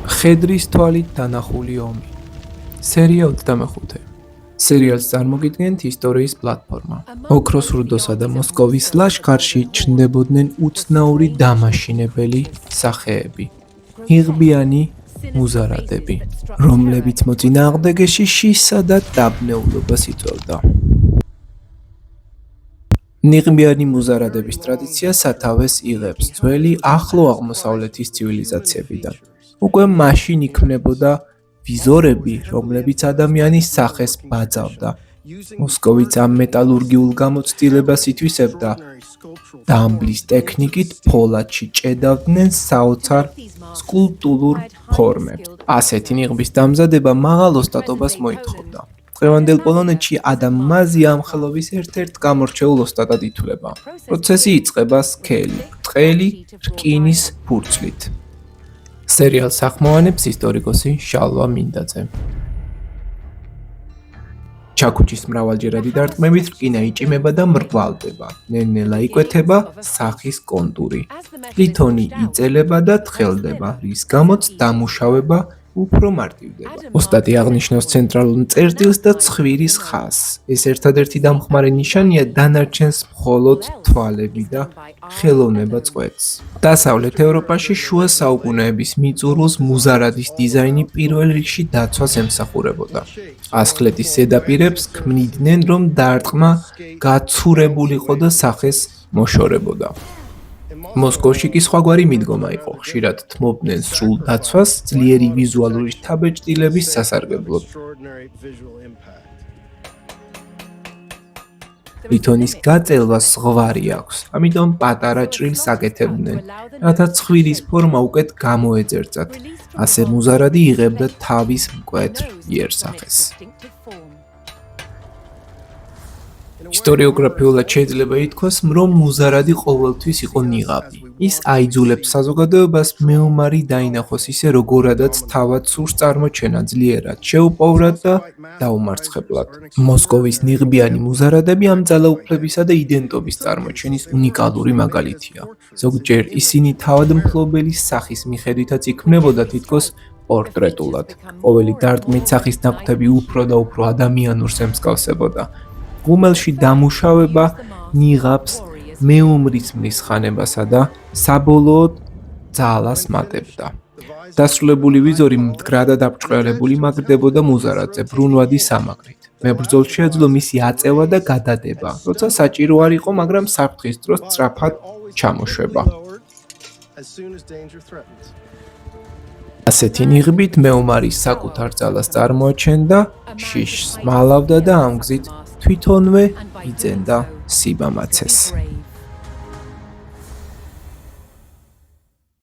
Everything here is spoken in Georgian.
ხედრის თვალით დანახული ომი. სერია 25. სერიალს წარმოგიდგენთ ისტორიის პლატფორმა. ოქროს რუდოსა და მოსკოვის ლაშქარში ჩნდებოდნენ უცნაური დამაშინებელი სახეები. იღბიანი მუზარადები, რომლებიც მოწინააღმდეგეში შისა და დაბნეულობას იწვევდა. ნიღბიანი მუზარადების ტრადიცია სათავეს იღებს ძველი ახლო აღმოსავლეთის ცივილიზაციებიდან. უკვე მაშინ იქმნებოდა ვიზორები, რომლებიც ადამიანის სახეს ბაძავდა. მოსკოვიც ამ მეტალურგიულ გამოცდილებას ითვისებდა. დამბლის ტექნიკით ფოლადში ჭედავდნენ საოცარ სკულპტურულ ფორმებს. ასეთი ნიღბის დამზადება მაღალ ოსტატობას მოითხოვდა. დღევანდელ პოლონეთში ადამ მაზი ამ ხელობის ერთ-ერთ გამორჩეულ ოსტატად ითვლება. პროცესი იწყება სქელი, ბრტყელი რკინის ფურცლით. სერიალს ახმოვანებს ისტორიკოსი შალვა მინდაძე. ჩაქუჩის მრავალჯერადი დარტყმებით რკინა იჭიმება და მრგვალდება. ნელ-ნელა იკვეთება სახის კონტური. ლითონი იწელება და თხელდება, რის გამოც დამუშავება უფრო მარტივდება. ოსტატი აღნიშნავს ცენტრალურ წერტილს და ცხვირის ხაზს. ეს ერთადერთი დამხმარე ნიშანია, დანარჩენს მხოლოდ თვალები და ხელოვნება წყვეტს. დასავლეთ ევროპაში შუა საუკუნეების მიწურულს მუზარადის დიზაინი პირველ რიგში დაცვას ემსახურებოდა. ასხლეთის ზედაპირებს ქმნიდნენ, რომ დარტყმა გაცურებულიყო და სახეს მოშორებოდა. მოსკოვში კი სხვაგვარი მიდგომა იყო, ხშირად თმობდნენ სრულ დაცვას ძლიერი ვიზუალური შთაბეჭდილების სასარგებლოდ. ლითონის გაწელვას ზღვარი აქვს, ამიტომ პატარა ჭრილს აკეთებდნენ, რათა ცხვირის ფორმა უკეთ გამოეძერწათ. ასე მუზარადი იღებდა თავის მკვეთრ იერსახეს. ისტორიოგრაფიულად შეიძლება ითქვას, რომ მუზარადი ყოველთვის იყო ნიღაბი. ის აიძულებს საზოგადოებას მეომარი დაინახოს ისე, როგორადაც თავად სურს წარმოჩენა, ძლიერად შეუპოვრად და დაუმარცხებლად. მოსკოვის ნიღბიანი მუზარადები ამ ძალაუფლებისა და იდენტობის წარმოჩენის უნიკალური მაგალითია. ზოგჯერ ისინი თავადმფლობელის სახის მიხედვითაც იქმნებოდა თითქოს პორტრეტულად. ყოველი დარტყმით სახის ნაკვთები უფრო და უფრო ადამიანურს ემსგავსებოდა. ღუმელში დამუშავება ნიღაბს მეომრის ხანებასა და საბოლოოდ ძალას მატებდა. დასრულებული ვიზორი მდგრადა დაბრჭყელებული მაგდებოდა მუზარადზე ბრუნვადი სამაგრით. მებრძოლს შეეძლო მისი აწევა და გადადება, როცა საჭირო არ იყო, მაგრამ საფრთხის დროს სწრაფად ჩამოშვება. ასეთი ნიღბით მეომარი საკუთარ ძალას წარმოაჩენდა, შიშს მალავდა და ამ გზით თვითონვე იძენდა სიბამაცეს.